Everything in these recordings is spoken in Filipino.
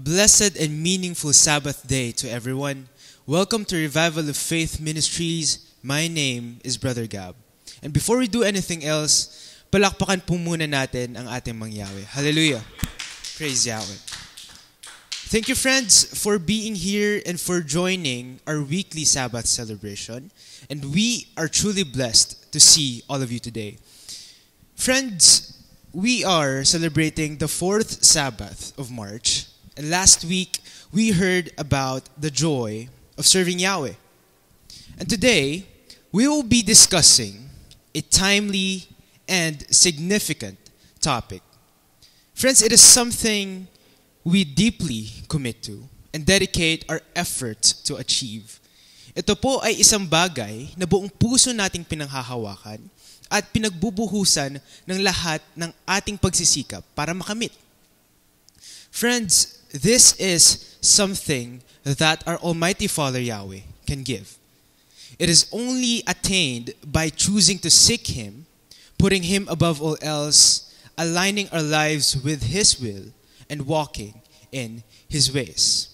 blessed and meaningful Sabbath day to everyone. Welcome to Revival of Faith Ministries. My name is Brother Gab. And before we do anything else, palakpakan po muna natin ang ating mga Yahweh. Hallelujah. Praise Yahweh. Thank you, friends, for being here and for joining our weekly Sabbath celebration. And we are truly blessed to see all of you today. Friends, we are celebrating the fourth Sabbath of March. And last week, we heard about the joy of serving Yahweh. And today, we will be discussing a timely and significant topic. Friends, it is something we deeply commit to and dedicate our efforts to achieve. Ito po ay isang bagay na buong puso nating pinanghahawakan at pinagbubuhusan ng lahat ng ating pagsisikap para makamit. Friends, this is something that our Almighty Father Yahweh can give. It is only attained by choosing to seek Him, putting Him above all else, aligning our lives with His will, and walking in His ways.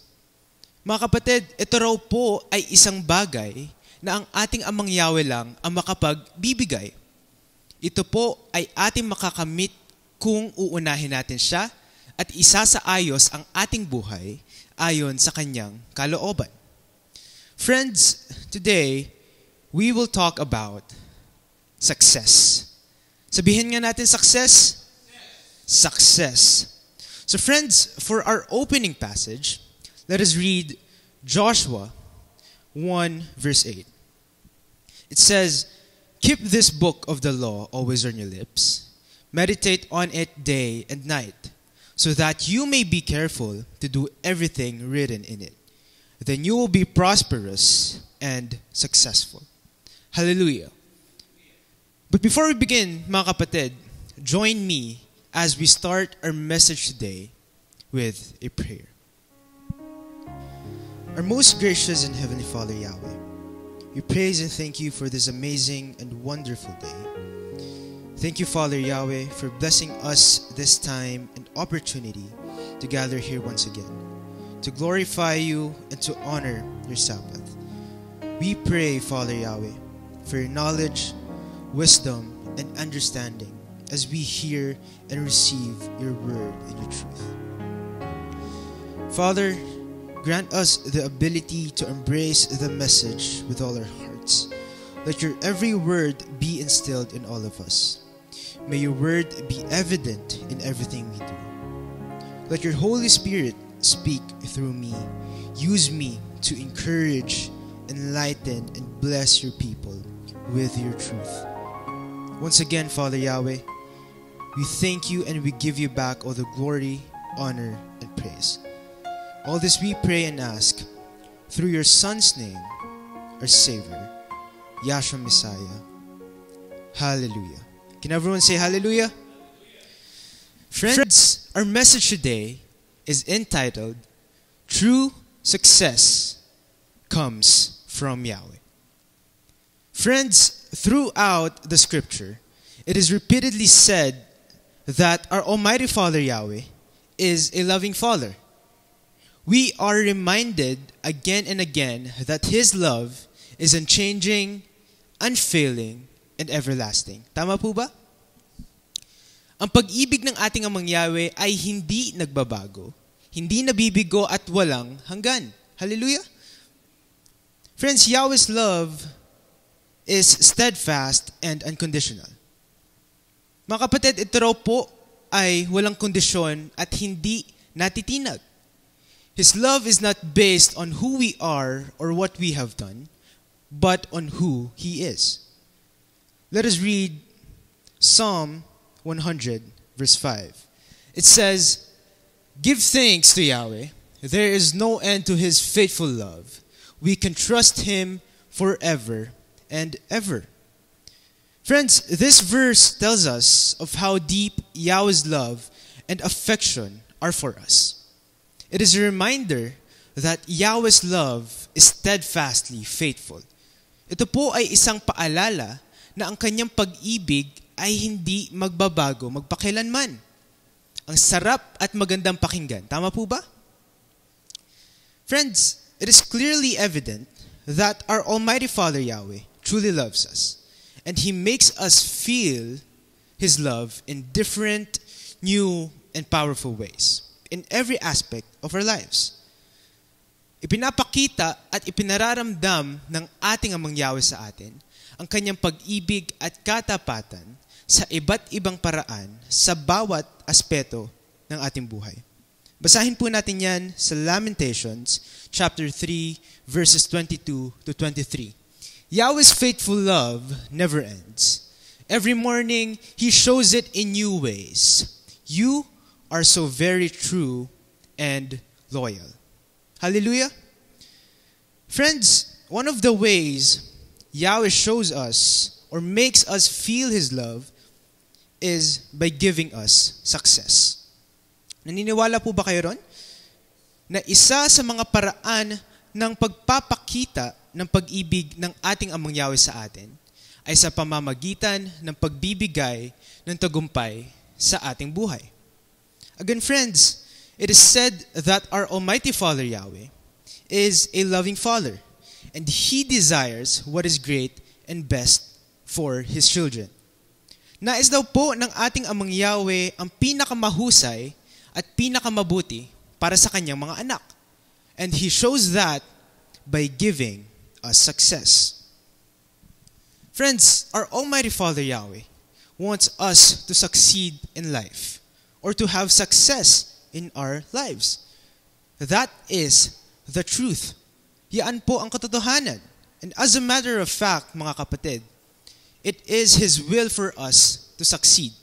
Mga kapatid, ito raw po ay isang bagay na ang ating Amang Yahweh lang ang makapagbibigay. Ito po ay ating makakamit kung uunahin natin siya at isasaayos ang ating buhay ayon sa kanyang kalooban. Friends, today, we will talk about success. Sabihin nga natin success? Success. So friends, for our opening passage, let us read Joshua 1 verse 8. It says, "Keep this book of the law always on your lips. Meditate on it day and night, so that you may be careful to do everything written in it. Then you will be prosperous and successful." Hallelujah. But before we begin, mga kapatid, join me as we start our message today with a prayer. Our most gracious and heavenly Father Yahweh, we praise and thank you for this amazing and wonderful day. Thank you, Father Yahweh, for blessing us this time and opportunity to gather here once again, to glorify you and to honor your Sabbath. We pray, Father Yahweh, for your knowledge, wisdom, and understanding as we hear and receive your word and your truth. Father, grant us the ability to embrace the message with all our hearts. Let your every word be instilled in all of us. May your word be evident in everything we do. Let your Holy Spirit speak through me. Use me to encourage, enlighten, and bless your people with your truth. Once again, Father Yahweh, we thank you and we give you back all the glory, honor, and praise. All this we pray and ask through your Son's name, our Savior, Yahshua Messiah. Hallelujah. Can everyone say hallelujah? Friends, our message today is entitled, "True Success Comes from Yahweh." Friends, throughout the scripture, it is repeatedly said that our Almighty Father Yahweh is a loving Father. We are reminded again and again that His love is unchanging, unfailing, and everlasting. Tama po ba? Ang pag-ibig ng ating Amang Yahweh ay hindi nagbabago, hindi nabibigo at walang hanggan. Hallelujah! Friends, Yahweh's love is steadfast and unconditional. Mga kapatid, ito raw po ay walang kondisyon at hindi natitinag. His love is not based on who we are or what we have done, but on who He is. Let us read Psalm 100, verse 5. It says, "Give thanks to Yahweh. There is no end to His faithful love. We can trust Him forever and ever." Friends, this verse tells us of how deep Yahweh's love and affection are for us. It is a reminder that Yahweh's love is steadfastly faithful. Ito po ay isang paalala na ang kanyang pag-ibig ay hindi magbabago magpakailanman. Ang sarap at magandang pakinggan. Tama po ba? Friends, it is clearly evident that our Almighty Father Yahweh truly loves us, and He makes us feel His love in different, new, and powerful ways in every aspect of our lives. Ipinapakita at ipinararamdam ng ating Amang Yahweh sa atin ang Kanyang pag-ibig at katapatan sa iba't ibang paraan sa bawat aspeto ng ating buhay. Basahin po natin yan sa Lamentations chapter 3 verses 22 to 23. Yahweh's faithful love never ends. Every morning, He shows it in new ways. You are so very true and loyal. Hallelujah. Friends, one of the ways Yahweh shows us or makes us feel His love is by giving us success. Naniniwala po ba kayo ron? Na isa sa mga paraan ng pagpapakita ng pag-ibig ng ating Amang Yahweh sa atin ay sa pamamagitan ng pagbibigay ng tagumpay sa ating buhay. Again, friends, it is said that our Almighty Father Yahweh is a loving Father, and He desires what is great and best for His children. Nais daw po ng ating Amang Yahweh ang pinakamahusay at pinakamabuti para sa Kanyang mga anak. And He shows that by giving us success. Friends, our Almighty Father Yahweh wants us to succeed in life or to have success in our lives. That is the truth. Yan po ang katotohanan. And as a matter of fact, mga kapatid, it is His will for us to succeed.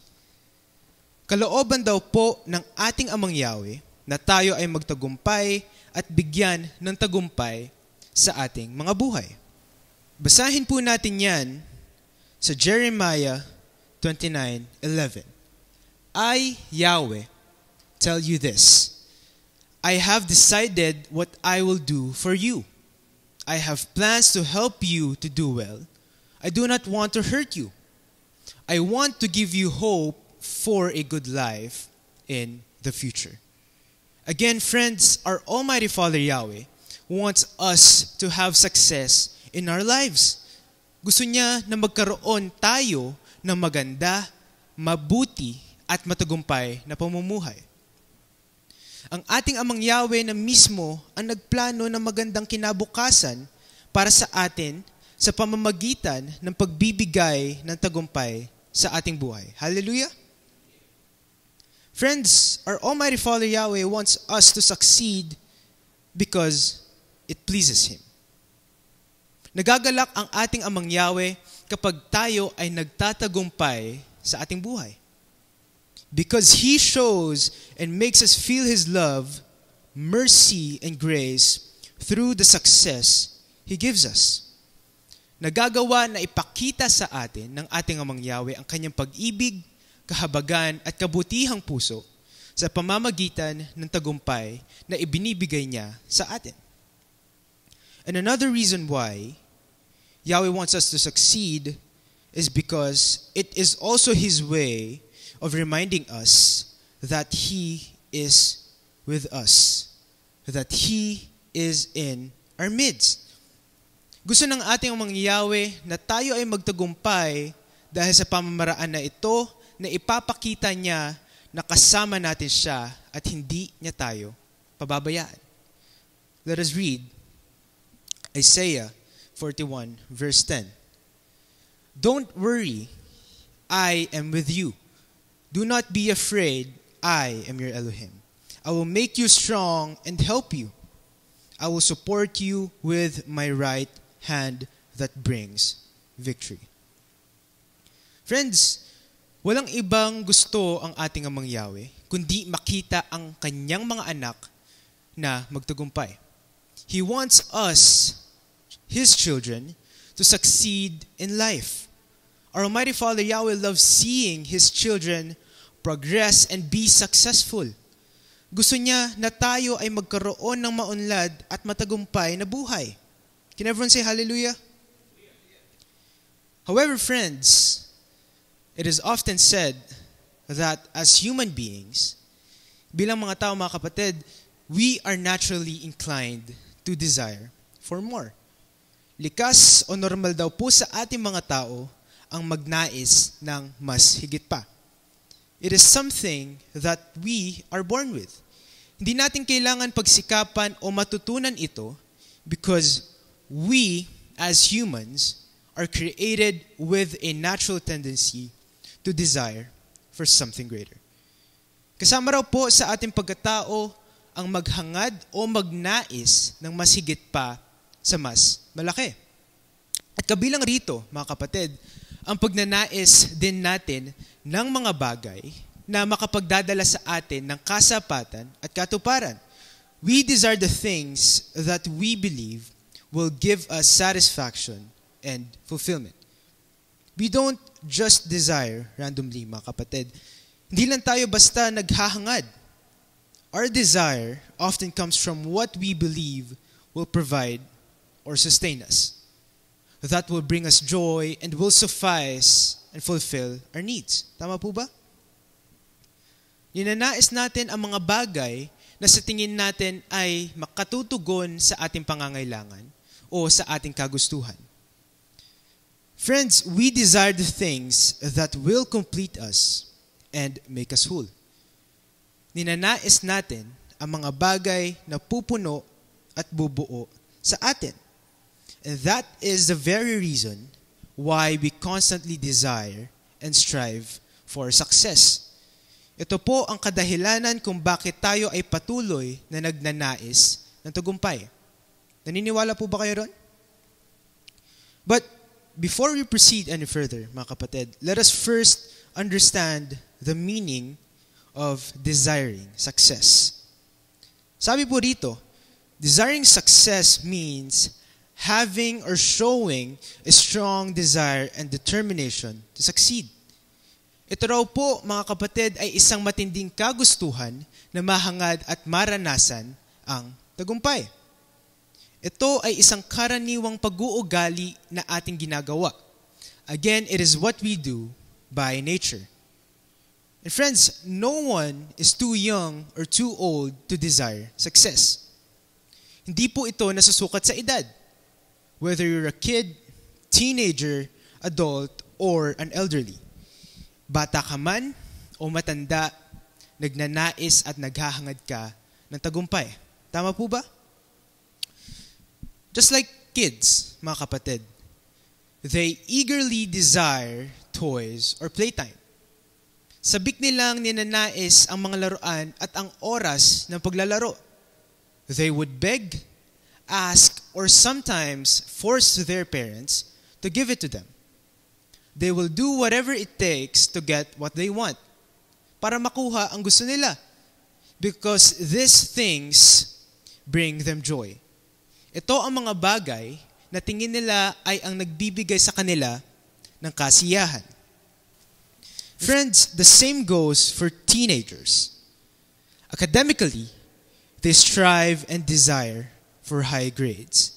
Kalooban daw po ng ating Amang Yahweh na tayo ay magtagumpay at bigyan ng tagumpay sa ating mga buhay. Basahin po natin yan sa Jeremiah 29:11. I, Yahweh, tell you this. I have decided what I will do for you. I have plans to help you to do well. I do not want to hurt you. I want to give you hope for a good life in the future. Again, friends, our Almighty Father Yahweh wants us to have success in our lives. Gusto niya na magkaroon tayo ng maganda, mabuti, at matagumpay na pamumuhay. Ang ating Amang Yahweh na mismo ang nagplano ng magandang kinabukasan para sa atin sa pamamagitan ng pagbibigay ng tagumpay sa ating buhay. Hallelujah! Friends, our Almighty Father Yahweh wants us to succeed because it pleases Him. Nagagalak ang ating Amang Yahweh kapag tayo ay nagtatagumpay sa ating buhay. Because He shows and makes us feel His love, mercy, and grace through the success He gives us. Nagagawa na ipakita sa atin ng ating Amang Yahweh ang Kanyang pag-ibig, kahabagan, at kabutihang puso sa pamamagitan ng tagumpay na ibinibigay niya sa atin. And another reason why Yahweh wants us to succeed is because it is also His way of reminding us that He is with us, that He is in our midst. Gusto ng ating Amang Yahweh na tayo ay magtagumpay dahil sa pamamaraan na ito na ipapakita niya na kasama natin siya at hindi niya tayo pababayaan. Let us read Isaiah 41 verse 10. Don't worry, I am with you. Do not be afraid, I am your Elohim. I will make you strong and help you. I will support you with my right hand that brings victory. Friends, walang ibang gusto ang ating Amang Yahweh kundi makita ang Kanyang mga anak na magtagumpay. He wants us, His children, to succeed in life. Our Almighty Father Yahweh loves seeing His children progress and be successful. Gusto niya na tayo ay magkaroon ng maunlad at matagumpay na buhay. Can everyone say hallelujah? However, friends, it is often said that as human beings, bilang mga tao, mga kapatid, we are naturally inclined to desire for more. Likas o normal daw po sa ating mga tao ang magnais ng mas higit pa. It is something that we are born with. Hindi natin kailangan pagsikapan o matutunan ito because we, as humans, are created with a natural tendency to desire for something greater. Kasama raw po sa ating pagkatao ang maghangad o magnais ng mas higit pa sa mas malaki. At kabilang rito, mga kapatid, ang pagnanais din natin ng mga bagay na makapagdadala sa atin ng kasapatan at katuparan. We desire the things that we believe will give us satisfaction and fulfillment. We don't just desire randomly, mga kapatid. Hindi lang tayo basta naghahangad. Our desire often comes from what we believe will provide or sustain us. That will bring us joy and will suffice and fulfill our needs. Tama po ba? Ninanais natin ang mga bagay na sa tingin natin ay makatutugon sa ating pangangailangan o sa ating kagustuhan. Friends, we desire the things that will complete us and make us whole. Ninanais natin ang mga bagay na pupuno at bubuo sa atin. And that is the very reason why we constantly desire and strive for success. Ito po ang kadahilanan kung bakit tayo ay patuloy na nagnanais ng tagumpay. Naniniwala po ba kayo ron? But before we proceed any further, mga kapatid, let us first understand the meaning of desiring success. Sabi po rito, desiring success means having or showing a strong desire and determination to succeed. Ito raw po, mga kapatid, ay isang matinding kagustuhan na mahangad at maranasan ang tagumpay. Ito ay isang karaniwang pag-uugali na ating ginagawa. Again, it is what we do by nature. And friends, no one is too young or too old to desire success. Hindi po ito nasusukat sa edad. Whether you're a kid, teenager, adult, or an elderly. Bata ka man o matanda, nagnanais at naghahangad ka ng tagumpay. Tama po ba? Just like kids, mga kapatid, they eagerly desire toys or playtime. Sabik nilang ninanais ang mga laruan at ang oras ng paglalaro. They would beg, ask, or sometimes force their parents to give it to them. They will do whatever it takes to get what they want para makuha ang gusto nila because these things bring them joy. Ito ang mga bagay na tingin nila ay ang nagbibigay sa kanila ng kasiyahan. Friends, the same goes for teenagers. Academically, they strive and desire for high grades.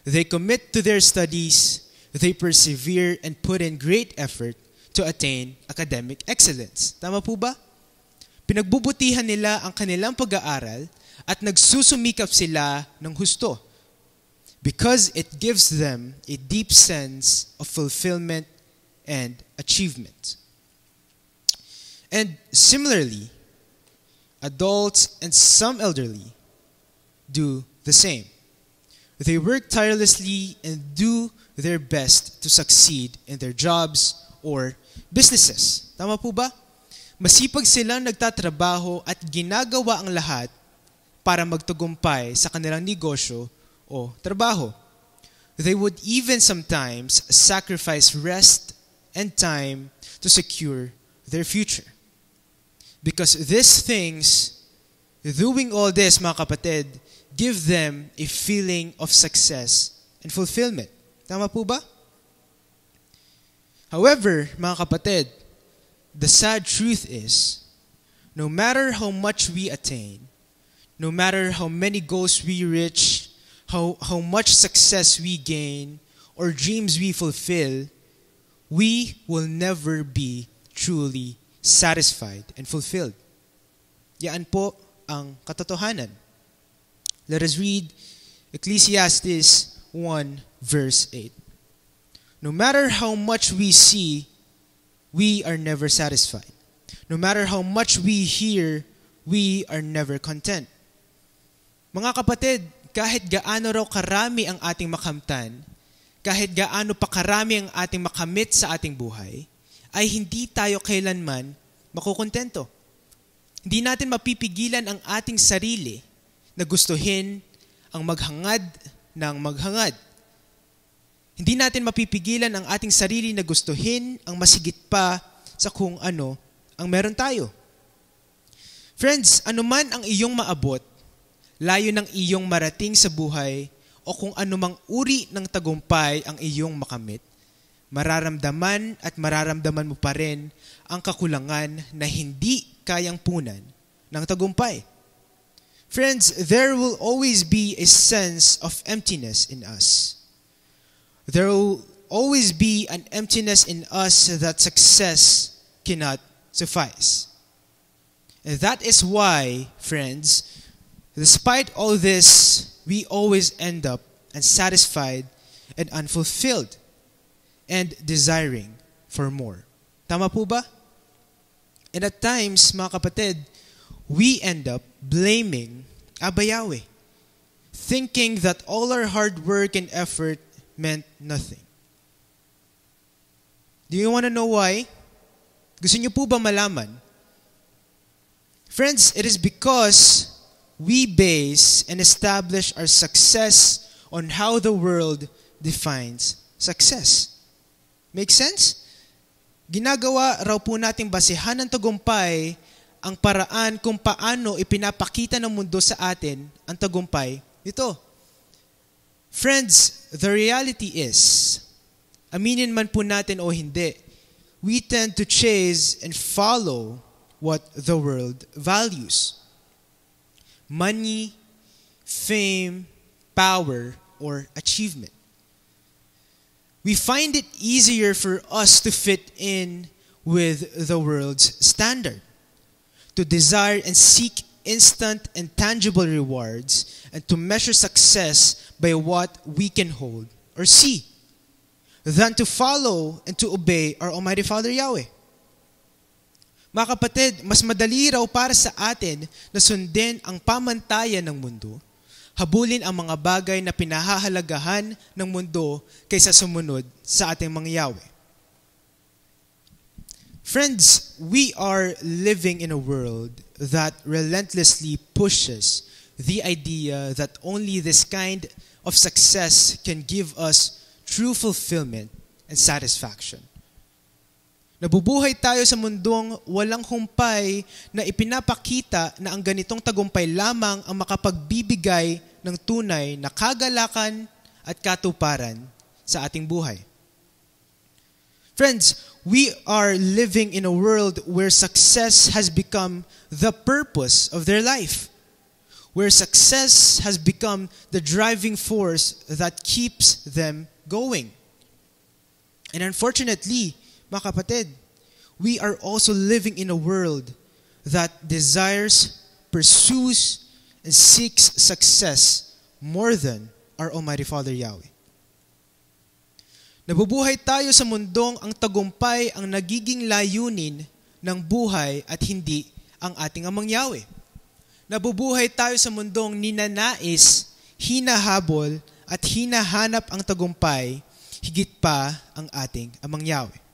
They commit to their studies, they persevere and put in great effort to attain academic excellence. Tama po ba? Pinagbubutihan nila ang kanilang pag-aaral at nagsusumikap sila ng husto because it gives them a deep sense of fulfillment and achievement. And similarly, adults and some elderly do the same. They work tirelessly and do their best to succeed in their jobs or businesses. Tama po ba? Masipag silang nagtatrabaho at ginagawa ang lahat para magtagumpay sa kanilang negosyo o trabaho. They would even sometimes sacrifice rest and time to secure their future. Because these things, doing all this, mga kapatid, give them a feeling of success and fulfillment. Tama po ba? However, mga kapatid, the sad truth is, no matter how much we attain, no matter how many goals we reach, how much success we gain, or dreams we fulfill, we will never be truly satisfied and fulfilled. Yan po ang katotohanan. Let us read Ecclesiastes 1 verse 8. No matter how much we see, we are never satisfied. No matter how much we hear, we are never content. Mga kapatid, kahit gaano raw karami ang ating makamtan, kahit gaano pa karami ang ating makamit sa ating buhay, ay hindi tayo kailanman makukontento. Hindi natin mapipigilan ang ating sarili na gustuhin ang maghangad ng maghangad. Hindi natin mapipigilan ang ating sarili na gustuhin ang masigit pa sa kung ano ang meron tayo. Friends, anuman ang iyong maabot, layo ng iyong marating sa buhay, o kung anumang uri ng tagumpay ang iyong makamit, mararamdaman at mararamdaman mo pa rin ang kakulangan na hindi kayang punan ng tagumpay. Friends, there will always be a sense of emptiness in us. There will always be an emptiness in us that success cannot suffice. And that is why, friends, despite all this, we always end up unsatisfied and unfulfilled and desiring for more. Tama po ba? And at times, mga kapatid, we end up blaming Abba Yahweh, thinking that all our hard work and effort meant nothing. Do you want to know why? Gusto niyo po ba malaman? Friends, it is because we base and establish our success on how the world defines success. Make sense? Ginagawa raw po nating basehan ng tagumpay ang paraan kung paano ipinapakita ng mundo sa atin ang tagumpay nito. Friends, the reality is, aminin man po natin o hindi, we tend to chase and follow what the world values. Money, fame, power, or achievement. We find it easier for us to fit in with the world's standard, to desire and seek instant and tangible rewards, and to measure success by what we can hold or see, than to follow and to obey our Almighty Father Yahweh. Mga kapatid, mas madali raw para sa atin na sundin ang pamantayan ng mundo, habulin ang mga bagay na pinahahalagahan ng mundo kaysa sumunod sa ating mga Yahweh. Friends, we are living in a world that relentlessly pushes the idea that only this kind of success can give us true fulfillment and satisfaction. Nabubuhay tayo sa mundong walang humpay na ipinapakita na ang ganitong tagumpay lamang ang makapagbibigay ng tunay na kagalakan at katuparan sa ating buhay. Friends, we are living in a world where success has become the purpose of their life, where success has become the driving force that keeps them going. And unfortunately, mga kapatid, we are also living in a world that desires, pursues, and seeks success more than our Almighty Father Yahweh. Nabubuhay tayo sa mundong ang tagumpay ang nagiging layunin ng buhay at hindi ang ating Amang Yahweh. Nabubuhay tayo sa mundong ninanais, hinahabol at hinahanap ang tagumpay higit pa ang ating Amang Yahweh.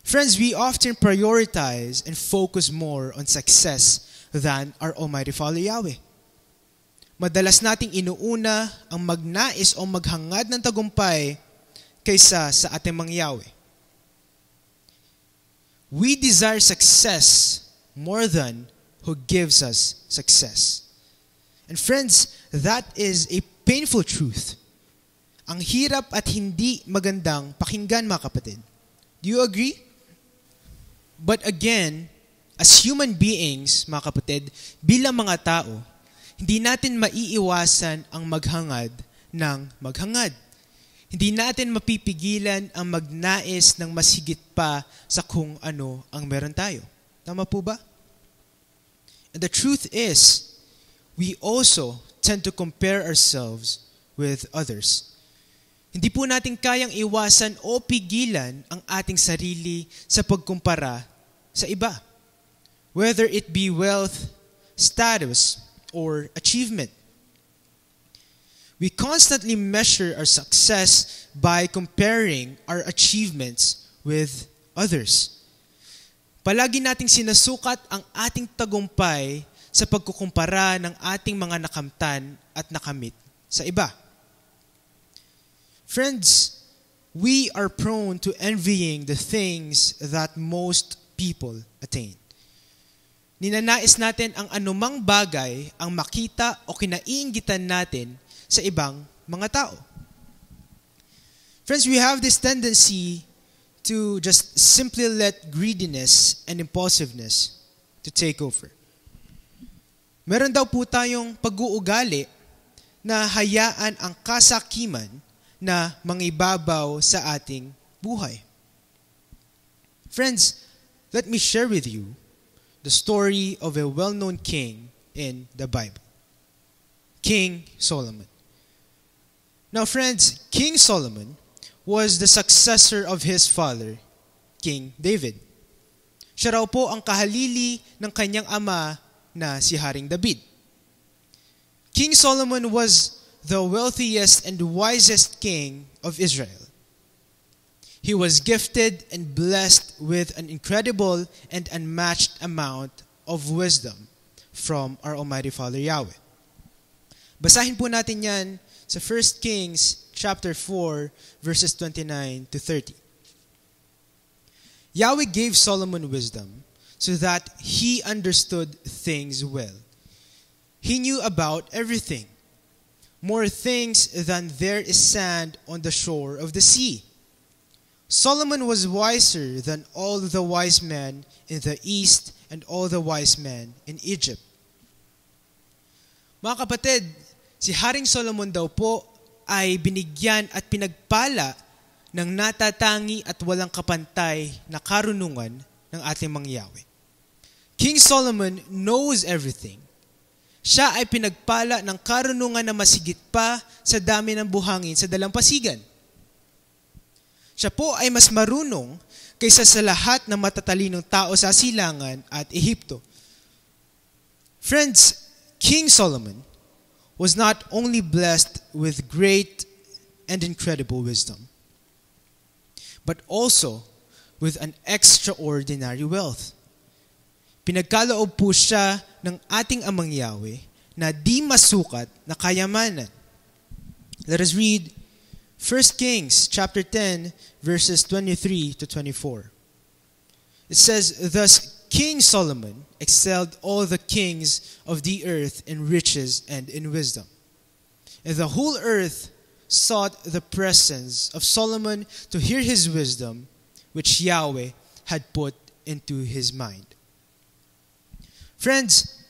Friends, we often prioritize and focus more on success than our Almighty Father Yahweh. Madalas nating inuuna ang magnais o maghangad ng tagumpay kaysa sa ating mga Yahweh. We desire success more than who gives us success. And friends, that is a painful truth. Ang hirap at hindi magandang pakinggan, mga kapatid. Do you agree? But again, as human beings, mga kapatid, bilang mga tao, hindi natin maiiwasan ang maghangad ng maghangad. Hindi natin mapipigilan ang magnais ng masigit pa sa kung ano ang meron tayo. Tama po ba? And the truth is, we also tend to compare ourselves with others. Hindi po natin kayang iwasan o pigilan ang ating sarili sa pagkumpara sa iba. Whether it be wealth, status, or achievement. We constantly measure our success by comparing our achievements with others. Palagi nating sinasukat ang ating tagumpay sa pagkukumpara ng ating mga nakamtan at nakamit sa iba. Friends, we are prone to envying the things that most people attain. Ninanais natin ang anumang bagay ang makita o kinaiinggitan natin sa ibang mga tao. Friends, we have this tendency to just simply let greediness and impulsiveness to take over. Meron daw po tayong pag-uugali na hayaan ang kasakiman na mangibabaw sa ating buhay. Friends, let me share with you the story of a well-known king in the Bible, King Solomon. Now friends, King Solomon was the successor of his father, King David. Siya raw po ang kahalili ng kanyang ama na si Haring David. King Solomon was the wealthiest and wisest king of Israel. He was gifted and blessed with an incredible and unmatched amount of wisdom from our Almighty Father Yahweh. Basahin po natin yan sa 1 Kings chapter 4 verses 29 to 30. Yahweh gave Solomon wisdom so that he understood things well. He knew about everything, more things than there is sand on the shore of the sea. Solomon was wiser than all the wise men in the east and all the wise men in Egypt. Mga kapatid, si Haring Solomon daw po ay binigyan at pinagpala ng natatangi at walang kapantay na karunungan ng ating mga Yahweh. King Solomon knows everything. Siya ay pinagpala ng karunungan na masigit pa sa dami ng buhangin sa dalampasigan. Siya po ay mas marunong kaysa sa lahat ng matatalinong tao sa silangan at Ehipto. Friends, King Solomon was not only blessed with great and incredible wisdom, but also with an extraordinary wealth. Pinagkaloob po siya ng ating amang Yahweh na di masukat na kayamanan. Let us read 1 Kings chapter 10 verses 23 to 24. It says, "Thus King Solomon excelled all the kings of the earth in riches and in wisdom. And the whole earth sought the presence of Solomon to hear his wisdom, which Yahweh had put into his mind." Friends,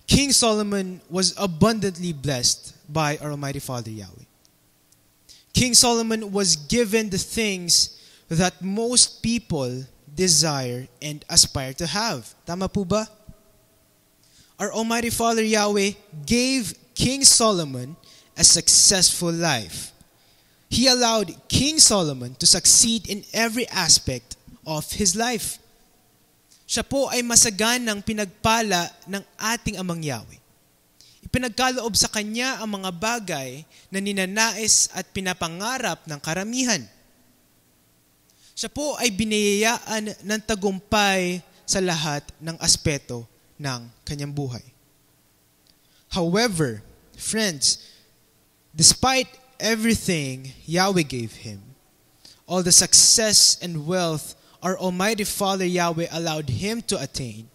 King Solomon was abundantly blessed by our Almighty Father Yahweh. King Solomon was given the things that most people desire and aspire to have. Tama po ba? Our Almighty Father Yahweh gave King Solomon a successful life. He allowed King Solomon to succeed in every aspect of his life. Siya po ay masaganang pinagpala ng ating amang Yahweh. Ipinagkaloob sa kanya ang mga bagay na ninanais at pinapangarap ng karamihan. Siya po ay biniyayaan ng tagumpay sa lahat ng aspeto ng kanyang buhay. However, friends, despite everything Yahweh gave him, all the success and wealth our Almighty Father Yahweh allowed him to attain,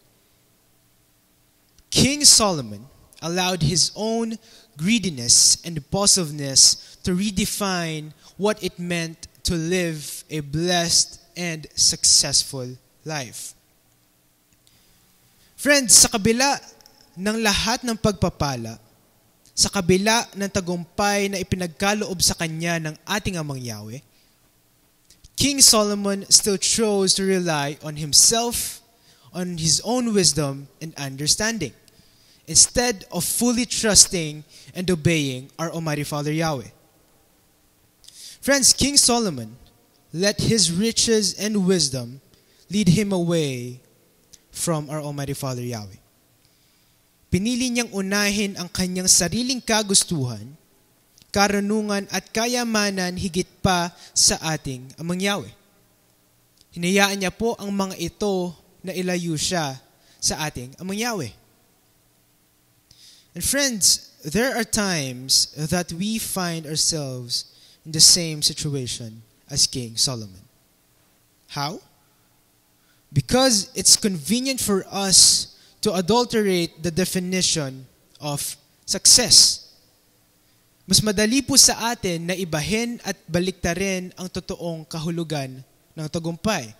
King Solomon allowed his own greediness and impulsiveness to redefine what it meant to live a blessed and successful life. Friends, sa kabila ng lahat ng pagpapala, sa kabila ng tagumpay na ipinagkaloob sa kanya ng ating amang Yahweh, King Solomon still chose to rely on himself, on his own wisdom and understanding. instead of fully trusting and obeying our Almighty Father Yahweh. Friends, King Solomon let his riches and wisdom lead him away from our Almighty Father Yahweh. Pinili niyang unahin ang kanyang sariling kagustuhan, karunungan at kayamanan higit pa sa ating Amang Yahweh. Hinayaan niya po ang mga ito na ilayo siya sa ating Amang Yahweh. And friends, there are times that we find ourselves in the same situation as King Solomon. How? Because it's convenient for us to adulterate the definition of success. Mas madali po sa atin na ibahin at baliktarin ang totoong kahulugan ng tagumpay.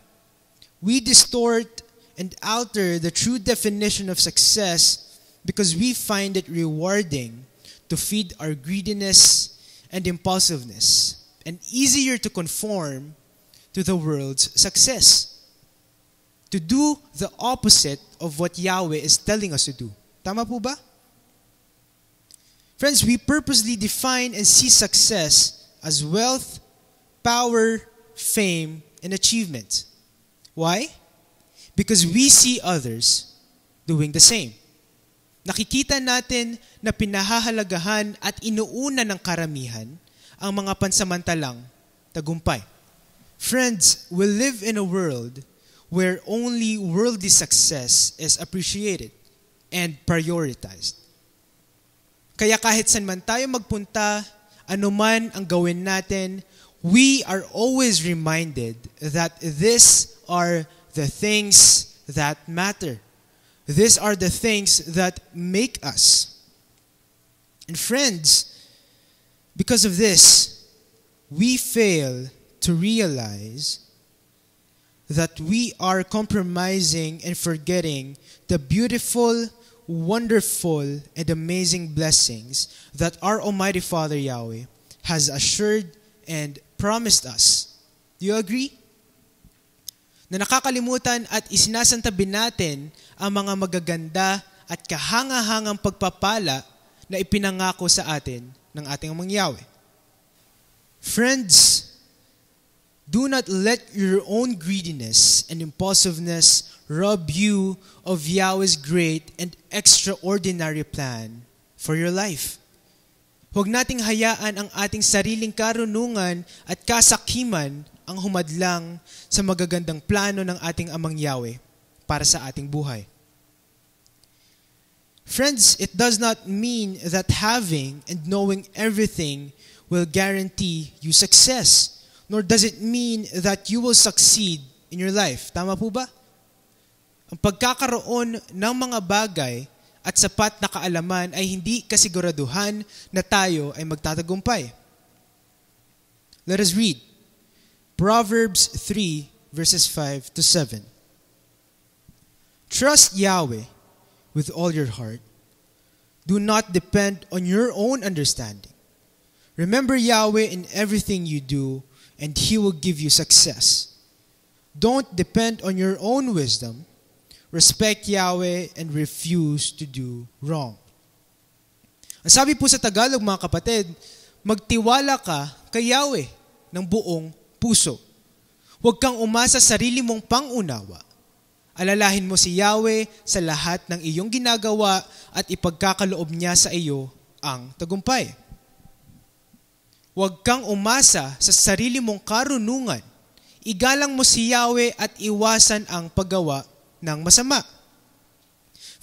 We distort and alter the true definition of success because we find it rewarding to feed our greediness and impulsiveness and easier to conform to the world's success. To do the opposite of what Yahweh is telling us to do. Tama po ba? Friends, we purposely define and see success as wealth, power, fame, and achievement. Why? Because we see others doing the same. Nakikita natin na pinahahalagahan at inuuna ng karamihan ang mga pansamantalang tagumpay. Friends, we live in a world where only worldly success is appreciated and prioritized. Kaya kahit saan man tayo magpunta, anuman ang gawin natin, we are always reminded that these are the things that matter. These are the things that make us. And friends, because of this, we fail to realize that we are compromising and forgetting the beautiful, wonderful, and amazing blessings that our Almighty Father Yahweh has assured and promised us. Do you agree? Na nakakalimutan at isinasantabi natin ang mga magaganda at kahanga-hangang pagpapala na ipinangako sa atin ng ating Amang Yahweh. Friends, do not let your own greediness and impulsiveness rob you of Yahweh's great and extraordinary plan for your life. Huwag nating hayaan ang ating sariling karunungan at kasakiman ang humadlang sa magagandang plano ng ating Amang Yahweh para sa ating buhay. Friends, it does not mean that having and knowing everything will guarantee you success. Nor does it mean that you will succeed in your life. Tama po ba? Ang pagkakaroon ng mga bagay at sapat na kaalaman ay hindi kasiguraduhan na tayo ay magtatagumpay. Let us read Proverbs 3 verses 5 to 7. Trust Yahweh with all your heart. Do not depend on your own understanding. Remember Yahweh in everything you do, and He will give you success. Don't depend on your own wisdom. Respect Yahweh and refuse to do wrong. Ang sabi po sa Tagalog, mga kapatid, magtiwala ka kay Yahweh ng buong puso. Huwag kang umasa sa sarili mong pangunawa. Alalahin mo si Yahweh sa lahat ng iyong ginagawa at ipagkakaloob niya sa iyo ang tagumpay. Huwag kang umasa sa sarili mong karunungan. Igalang mo si Yahweh at iwasan ang paggawa ng masama.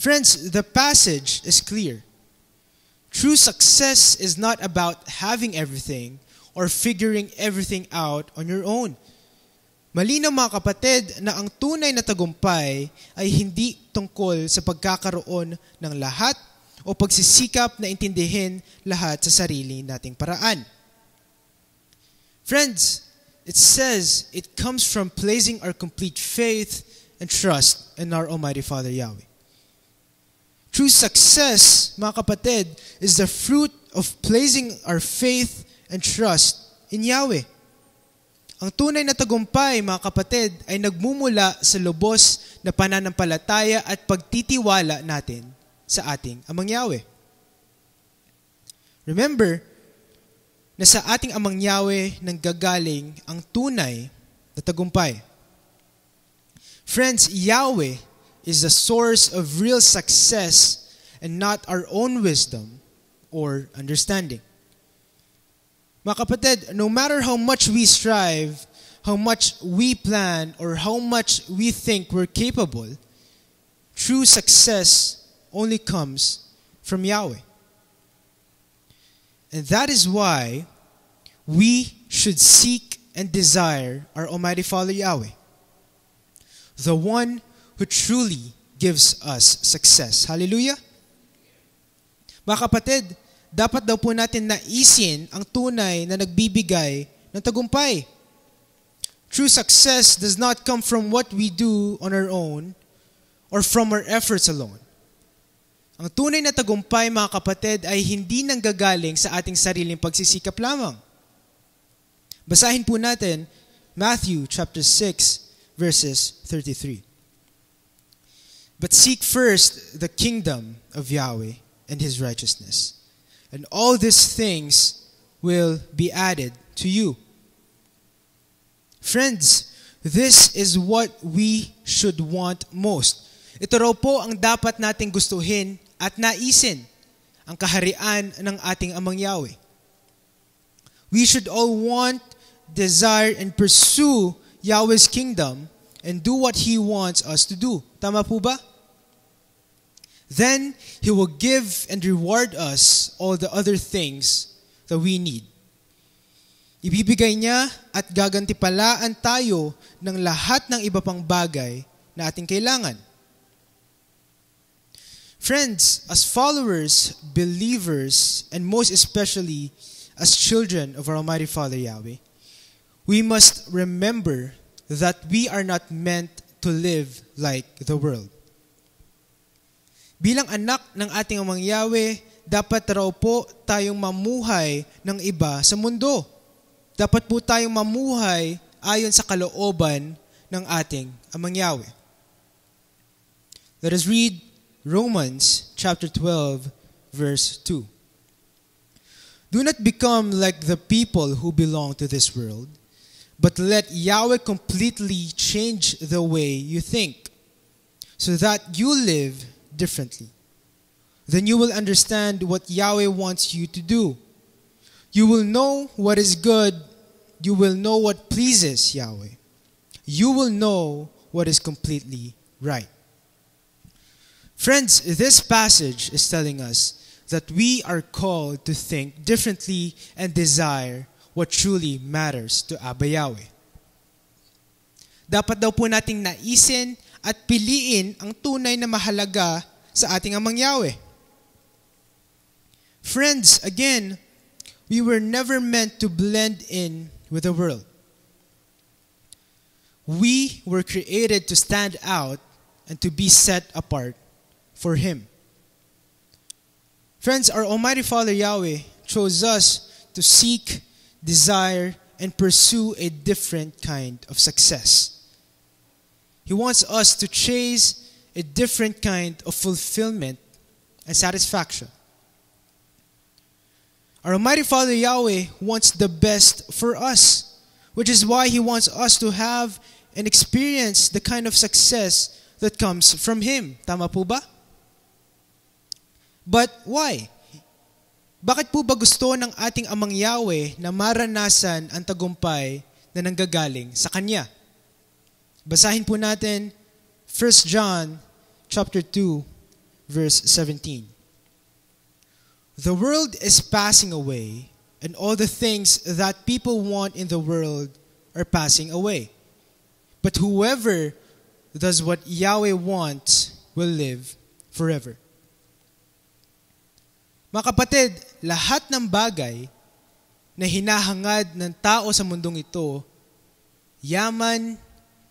Friends, the passage is clear. True success is not about having everything or figuring everything out on your own. Malinaw mga kapatid na ang tunay na tagumpay ay hindi tungkol sa pagkakaroon ng lahat o pagsisikap na intindihin lahat sa sarili nating paraan. Friends, it says it comes from placing our complete faith and trust in our Almighty Father Yahweh. True success, mga kapatid, is the fruit of placing our faith and trust in Yahweh. Ang tunay na tagumpay, mga kapatid, ay nagmumula sa lubos na pananampalataya at pagtitiwala natin sa ating Amang Yahweh. Remember, na sa ating Amang Yahweh nanggagaling ang tunay na tagumpay. Friends, Yahweh is the source of real success and not our own wisdom or understanding. Mga kapatid, no matter how much we strive, how much we plan, or how much we think we're capable, true success only comes from Yahweh. And that is why we should seek and desire our Almighty Father Yahweh, the one who truly gives us success. Hallelujah! Mga kapatid, dapat daw po natin naisin ang tunay na nagbibigay ng tagumpay. True success does not come from what we do on our own or from our efforts alone. Ang tunay na tagumpay, mga kapatid, ay hindi nanggagaling sa ating sariling pagsisikap lamang. Basahin po natin Matthew chapter 6 verses 33. But seek first the kingdom of Yahweh and His righteousness, and all these things will be added to you. Friends, this is what we should want most. Ito raw po ang dapat nating gustuhin at naisin, ang kaharian ng ating Amang Yahweh. We should all want, desire, and pursue Yahweh's kingdom and do what He wants us to do. Tama po ba? Then, He will give and reward us all the other things that we need. Ibibigay niya at gagantipalaan tayo ng lahat ng iba pang bagay na ating kailangan. Friends, as followers, believers, and most especially as children of our Almighty Father Yahweh, we must remember that we are not meant to live like the world. Bilang anak ng ating Amang Yahweh, dapat raw po tayong mamuhay ng iba sa mundo. Dapat po tayong mamuhay ayon sa kalooban ng ating Amang Yahweh. Let us read Romans chapter 12 verse 2. Do not become like the people who belong to this world, but let Yahweh completely change the way you think, so that you live differently. Then you will understand what Yahweh wants you to do. You will know what is good. You will know what pleases Yahweh. You will know what is completely right. Friends, this passage is telling us that we are called to think differently and desire what truly matters to Abba Yahweh. Dapat daw po nating naisin at piliin ang tunay na mahalaga sa ating Amang Yahweh. Friends, again, we were never meant to blend in with the world. We were created to stand out and to be set apart for Him. Friends, our Almighty Father Yahweh chose us to seek, desire, and pursue a different kind of success. He wants us to chase a different kind of fulfillment and satisfaction. Our Almighty Father Yahweh wants the best for us, which is why He wants us to have and experience the kind of success that comes from Him. Tama po ba? But why? Bakit po ba gusto ng ating Amang Yahweh na maranasan ang tagumpay na nanggagaling sa Kanya? Basahin po natin 1 John chapter 2 verse 17. The world is passing away, and all the things that people want in the world are passing away. But whoever does what Yahweh wants will live forever. Mga kapatid, lahat ng bagay na hinahangad ng tao sa mundong ito, yaman,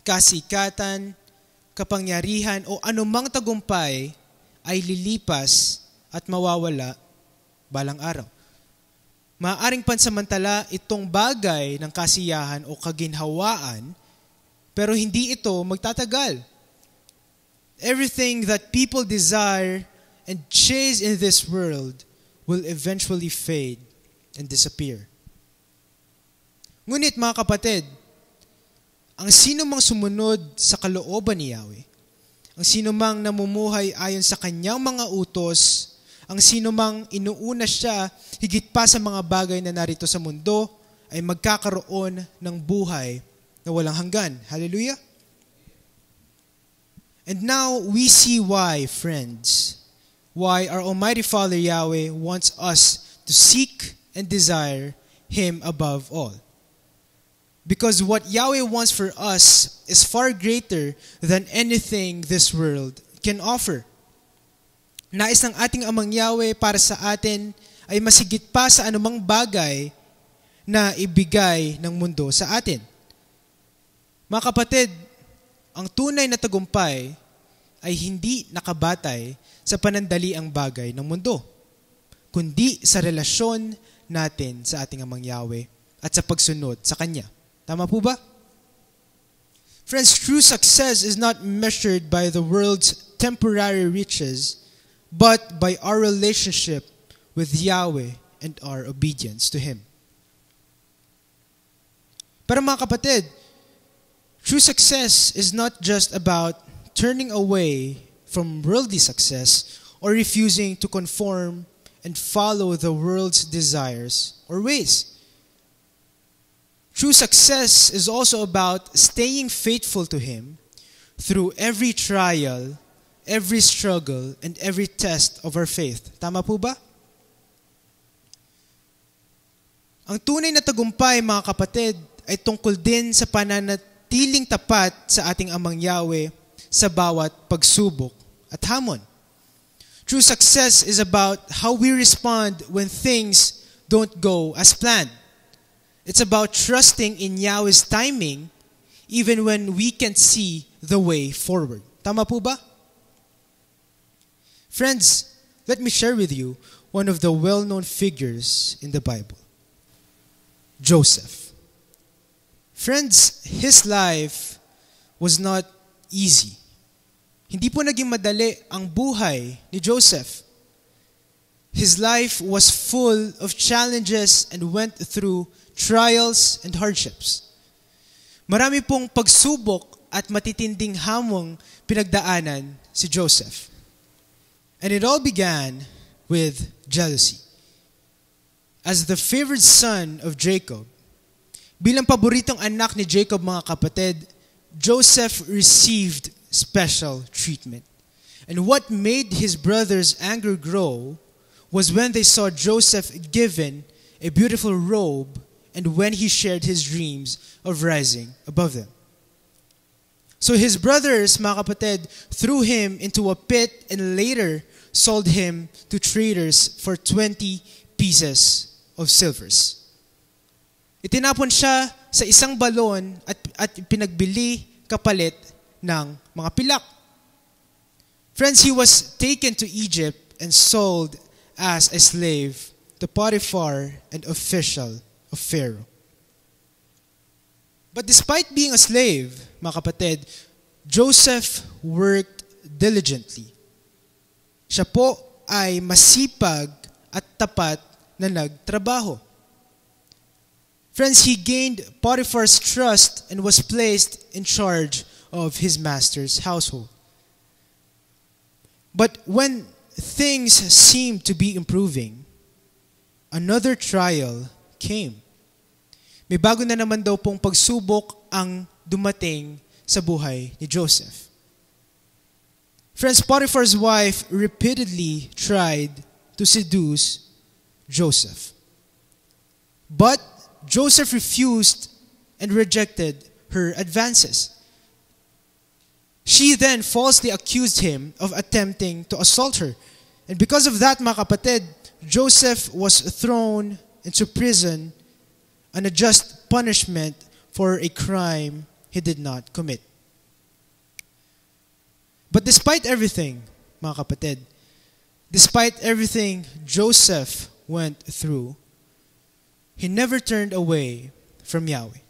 kasikatan, kapangyarihan o anumang tagumpay ay lilipas at mawawala balang araw. Maaaring pansamantala itong bagay ng kasiyahan o kaginhawaan, pero hindi ito magtatagal. Everything that people desire and chase in this world will eventually fade and disappear. Ngunit mga kapatid, ang sino mang sumunod sa kalooban ni Yahweh, ang sino mang namumuhay ayon sa kanyang mga utos, ang sino mang inuuna siya higit pa sa mga bagay na narito sa mundo, ay magkakaroon ng buhay na walang hanggan. Hallelujah! And now we see why, friends, why our Almighty Father Yahweh wants us to seek and desire Him above all. Because what Yahweh wants for us is far greater than anything this world can offer. Nais ng ating Amang Yahweh para sa atin ay masigit pa sa anumang bagay na ibigay ng mundo sa atin. Mga kapatid, ang tunay na tagumpay ay hindi nakabatay sa panandaliang bagay ng mundo, kundi sa relasyon natin sa ating Amang Yahweh at sa pagsunod sa Kanya. Tama po ba? Friends, true success is not measured by the world's temporary riches, but by our relationship with Yahweh and our obedience to Him. Pero mga kapatid, true success is not just about turning away from worldly success or refusing to conform and follow the world's desires or ways. True success is also about staying faithful to Him through every trial, every struggle, and every test of our faith. Tama po ba? Ang tunay na tagumpay, mga kapatid, ay tungkol din sa pananatiling tapat sa ating Amang Yahweh sa bawat pagsubok at hamon. True success is about how we respond when things don't go as planned. It's about trusting in Yahweh's timing even when we can't see the way forward. Tama po ba? Friends, let me share with you one of the well-known figures in the Bible. Joseph. Friends, his life was not easy. Hindi po naging madali ang buhay ni Joseph. His life was full of challenges and went through trials and hardships. Marami pong pagsubok at matitinding hamong pinagdaanan si Joseph. And it all began with jealousy. As the favored son of Jacob, bilang paboritong anak ni Jacob, mga kapatid, Joseph received special treatment. And what made his brothers' anger grow was when they saw Joseph given a beautiful robe and when he shared his dreams of rising above them. So his brothers, mga kapatid, threw him into a pit and later sold him to traders for 20 pieces of silvers. Itinapon siya sa isang balon at pinagbili kapalit ng mga pilak. Friends, he was taken to Egypt and sold as a slave to Potiphar, an official of Pharaoh. But despite being a slave, mga kapatid, Joseph worked diligently. Siya po ay masipag at tapat na nagtrabaho. Friends, he gained Potiphar's trust and was placed in charge of his master's household. But when things seemed to be improving, another trial came. May bago na naman daw pong pagsubok ang dumating sa buhay ni Joseph. Friends, Potiphar's wife repeatedly tried to seduce Joseph. But Joseph refused and rejected her advances. She then falsely accused him of attempting to assault her. And because of that, mga kapatid, Joseph was thrown into prison, and a just punishment for a crime he did not commit. But despite everything, mga kapatid, despite everything Joseph went through, he never turned away from Yahweh.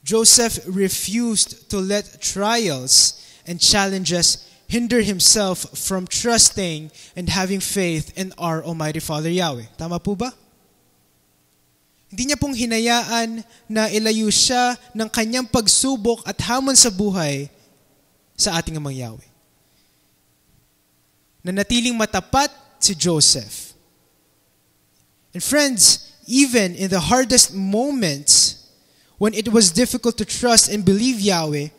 Joseph refused to let trials and challenges hinder himself from trusting and having faith in our Almighty Father Yahweh. Tama po ba? Hindi niya pong hinayaan na ilayo siya ng kanyang pagsubok at hamon sa buhay sa ating Amang Yahweh. Nanatiling matapat si Joseph. And friends, even in the hardest moments, when it was difficult to trust and believe Yahweh,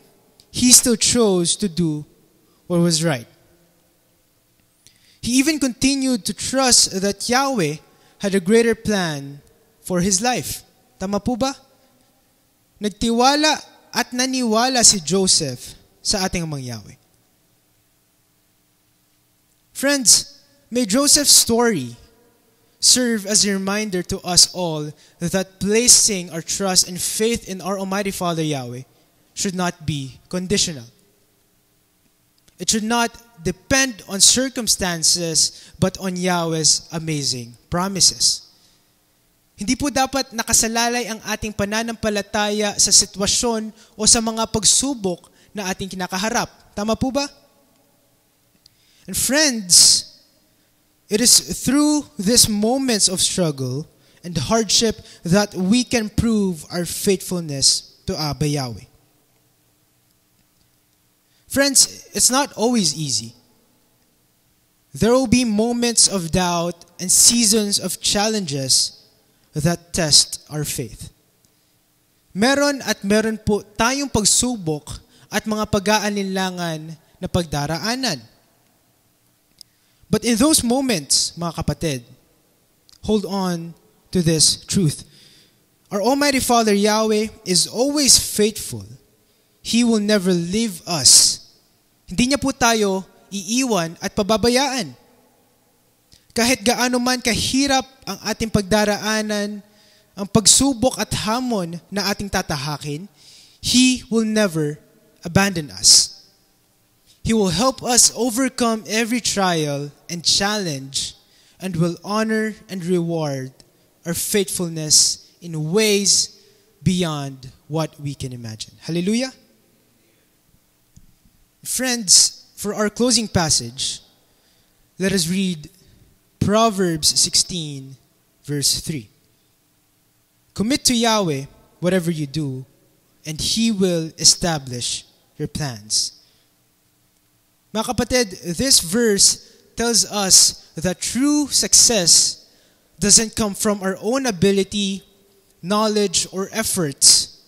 he still chose to do what was right. He even continued to trust that Yahweh had a greater plan for his life. Tama po ba? Nagtiwala at naniwala si Joseph sa ating Amang Yahweh. Friends, may Joseph's story serve as a reminder to us all that placing our trust and faith in our Almighty Father Yahweh should not be conditional. It should not depend on circumstances but on Yahweh's amazing promises. Hindi po dapat nakasalalay ang ating pananampalataya sa sitwasyon o sa mga pagsubok na ating kinakaharap. Tama po ba? And friends, it is through these moments of struggle and hardship that we can prove our faithfulness to Abba Yahweh. Friends, it's not always easy. There will be moments of doubt and seasons of challenges that test our faith. Meron at meron po tayong pagsubok at mga pag-aalinlangan na pagdaraanan. But in those moments, mga kapatid, hold on to this truth. Our Almighty Father Yahweh is always faithful. He will never leave us. Hindi niya po tayo iiwan at pababayaan. Kahit gaano man kahirap ang ating pagdaraanan, ang pagsubok at hamon na ating tatahakin, He will never abandon us. He will help us overcome every trial and challenge and will honor and reward our faithfulness in ways beyond what we can imagine. Hallelujah! Friends, for our closing passage, let us read Proverbs 16, verse 3. Commit to Yahweh whatever you do, and He will establish your plans. Mga kapatid, this verse tells us that true success doesn't come from our own ability, knowledge, or efforts,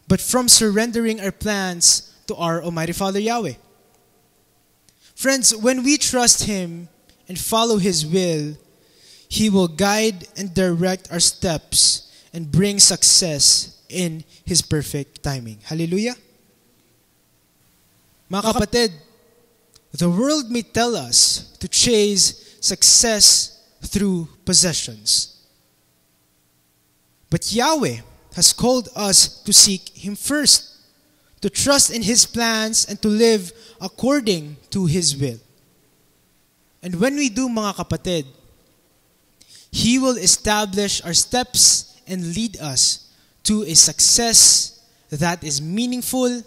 but from surrendering our plans to our Almighty Father Yahweh. Friends, when we trust Him and follow His will, He will guide and direct our steps and bring success in His perfect timing. Hallelujah! Mga kapatid, the world may tell us to chase success through possessions. But Yahweh has called us to seek Him first, to trust in His plans and to live according to His will. And when we do, mga kapatid, He will establish our steps and lead us to a success that is meaningful,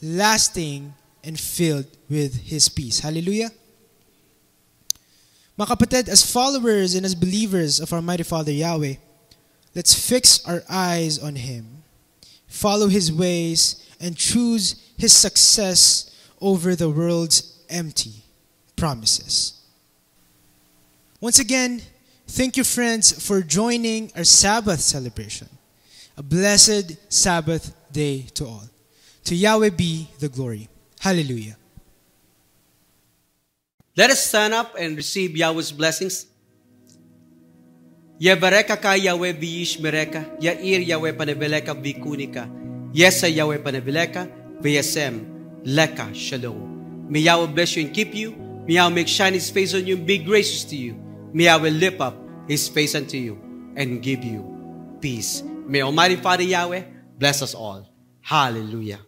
lasting, and filled with His peace. Hallelujah! Mga kapatid, as followers and as believers of our mighty Father Yahweh, let's fix our eyes on Him, follow His ways, and choose His success over the world's empty promises. Once again, thank you, friends, for joining our Sabbath celebration. A blessed Sabbath day to all. To Yahweh be the glory. Hallelujah. Let us stand up and receive Yahweh's blessings. Yevareka ka Yahweh biyish mereka, Yair Yahweh panebeleka bikunika, Yesa Yahweh panebeleka, Vayasem, Leka Shalom. May Yahweh bless you and keep you. May Yahweh make shine His face on you and be gracious to you. May Yahweh lift up His face unto you and give you peace. May Almighty Father Yahweh bless us all. Hallelujah.